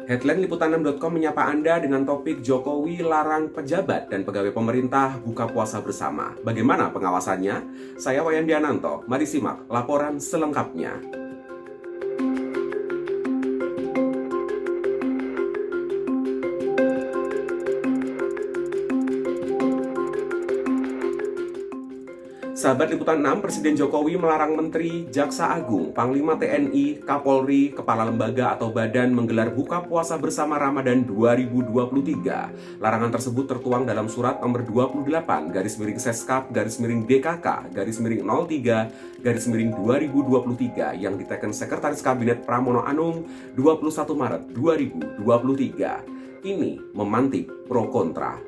Headline Liputan6.com menyapa Anda dengan topik Jokowi larang pejabat dan pegawai pemerintah buka puasa bersama. Bagaimana pengawasannya? Saya Wayan Diananto. Mari simak laporan selengkapnya. Sahabat Liputan 6, Presiden Jokowi melarang Menteri, Jaksa Agung, Panglima TNI, Kapolri, Kepala Lembaga atau Badan menggelar buka puasa bersama Ramadan 2023. Larangan tersebut tertuang dalam surat nomor 28/Seskap/DKK/03/2023 yang diteken Sekretaris Kabinet Pramono Anung 21 Maret 2023. Ini memantik pro kontra.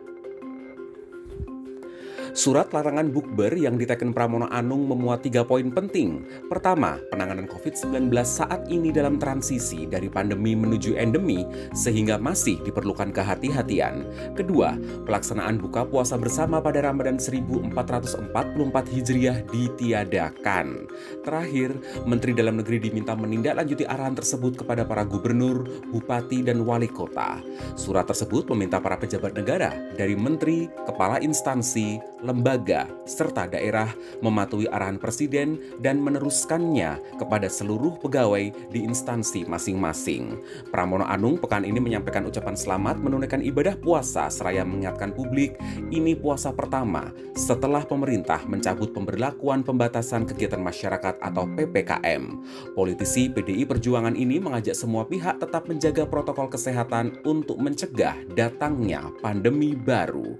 Surat larangan bukber yang diteken Pramono Anung memuat 3 poin penting. Pertama, penanganan COVID-19 saat ini dalam transisi dari pandemi menuju endemi sehingga masih diperlukan kehati-hatian. Kedua, pelaksanaan buka puasa bersama pada Ramadan 1444 Hijriah ditiadakan. Terakhir, Menteri Dalam Negeri diminta menindaklanjuti arahan tersebut kepada para gubernur, bupati, dan wali kota. Surat tersebut meminta para pejabat negara dari menteri, kepala instansi, lembaga, serta daerah mematuhi arahan Presiden dan meneruskannya kepada seluruh pegawai di instansi masing-masing. Pramono Anung pekan ini menyampaikan ucapan selamat menunaikan ibadah puasa seraya mengingatkan publik ini puasa pertama setelah pemerintah mencabut pemberlakuan pembatasan kegiatan masyarakat atau PPKM. Politisi PDI Perjuangan ini mengajak semua pihak tetap menjaga protokol kesehatan untuk mencegah datangnya pandemi baru.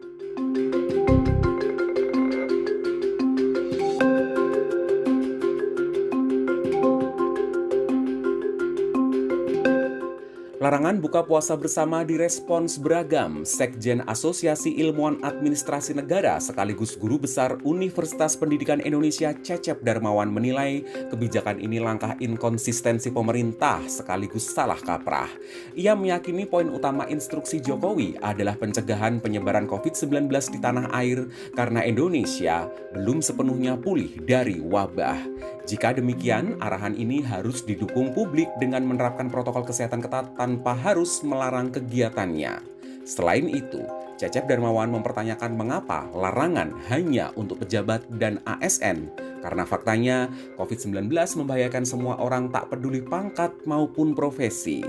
Larangan buka puasa bersama direspons beragam. Sekjen Asosiasi Ilmuwan Administrasi Negara sekaligus Guru Besar Universitas Pendidikan Indonesia Cecep Darmawan menilai kebijakan ini langkah inkonsistensi pemerintah sekaligus salah kaprah. Ia meyakini poin utama instruksi Jokowi adalah pencegahan penyebaran COVID-19 di tanah air karena Indonesia belum sepenuhnya pulih dari wabah. Jika demikian, arahan ini harus didukung publik dengan menerapkan protokol kesehatan ketat tanpa harus melarang kegiatannya. Selain itu, Cecep Darmawan mempertanyakan mengapa larangan hanya untuk pejabat dan ASN. Karena faktanya, COVID-19 membahayakan semua orang tak peduli pangkat maupun profesi.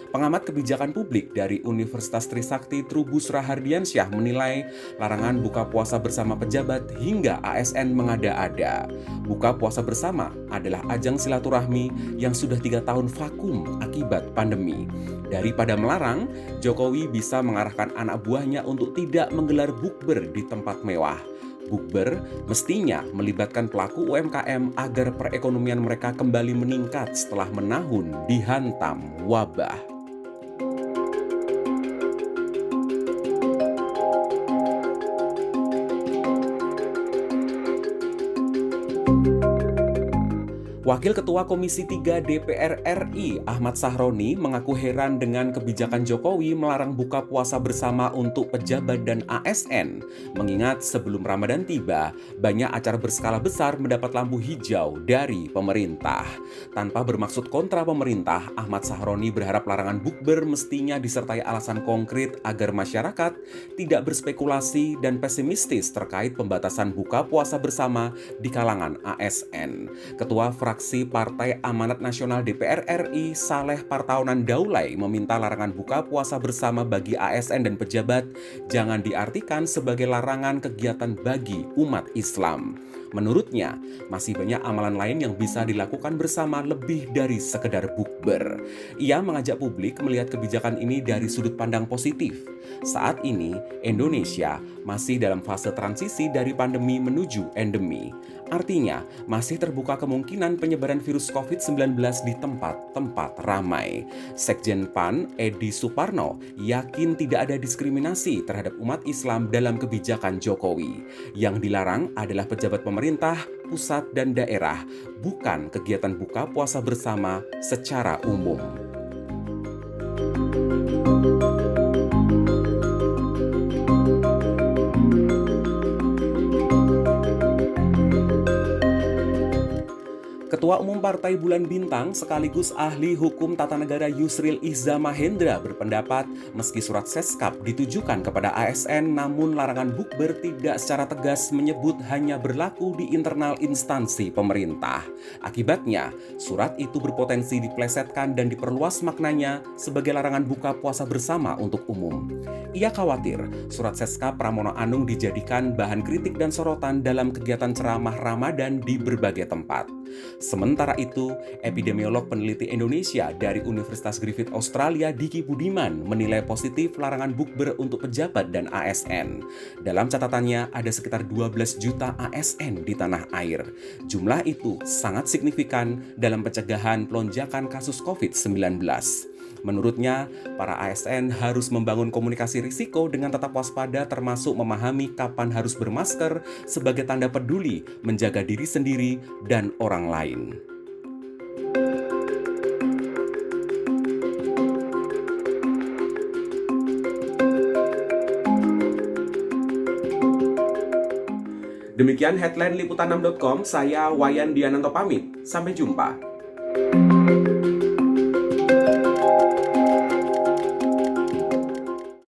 Pengamat kebijakan publik dari Universitas Trisakti Trubus Rahardiansyah menilai larangan buka puasa bersama pejabat hingga ASN mengada-ada. Buka puasa bersama adalah ajang silaturahmi yang sudah 3 tahun vakum akibat pandemi. Daripada melarang, Jokowi bisa mengarahkan anak buahnya untuk tidak menggelar bukber di tempat mewah. Bukber mestinya melibatkan pelaku UMKM agar perekonomian mereka kembali meningkat setelah menahun dihantam wabah. Wakil Ketua Komisi 3 DPR RI Ahmad Sahroni mengaku heran dengan kebijakan Jokowi melarang buka puasa bersama untuk pejabat dan ASN. Mengingat sebelum Ramadan tiba, banyak acara berskala besar mendapat lampu hijau dari pemerintah. Tanpa bermaksud kontra pemerintah, Ahmad Sahroni berharap larangan bukber mestinya disertai alasan konkret agar masyarakat tidak berspekulasi dan pesimistis terkait pembatasan buka puasa bersama di kalangan ASN. Ketua Fraksi Partai Amanat Nasional DPR RI Saleh Partaunan Daulay meminta larangan buka puasa bersama bagi ASN dan pejabat jangan diartikan sebagai larangan kegiatan bagi umat Islam. Menurutnya, masih banyak amalan lain yang bisa dilakukan bersama lebih dari sekedar bukber. Ia mengajak publik melihat kebijakan ini dari sudut pandang positif. Saat ini, Indonesia masih dalam fase transisi dari pandemi menuju endemi. Artinya, masih terbuka kemungkinan penyebaran virus COVID-19 di tempat-tempat ramai. Sekjen PAN, Edi Suparno, yakin tidak ada diskriminasi terhadap umat Islam dalam kebijakan Jokowi. Yang dilarang adalah pejabat pemerintah, pusat, dan daerah, bukan kegiatan buka puasa bersama secara umum. Ketua Umum Partai Bulan Bintang sekaligus ahli hukum tata negara Yusril Iza Mahendra berpendapat meski surat Seskap ditujukan kepada ASN namun larangan bukber tidak secara tegas menyebut hanya berlaku di internal instansi pemerintah. Akibatnya, surat itu berpotensi diplesetkan dan diperluas maknanya sebagai larangan buka puasa bersama untuk umum. Ia khawatir surat Seskap Pramono Anung dijadikan bahan kritik dan sorotan dalam kegiatan ceramah Ramadan di berbagai tempat. Sementara itu, epidemiolog peneliti Indonesia dari Universitas Griffith Australia Diki Budiman menilai positif larangan bukber untuk pejabat dan ASN. Dalam catatannya, ada sekitar 12 juta ASN di tanah air. Jumlah itu sangat signifikan dalam pencegahan pelonjakan kasus COVID-19. Menurutnya, para ASN harus membangun komunikasi risiko dengan tetap waspada termasuk memahami kapan harus bermasker sebagai tanda peduli menjaga diri sendiri dan orang lain. Demikian headline liputan6.com, saya Wayan Diananto pamit. Sampai jumpa.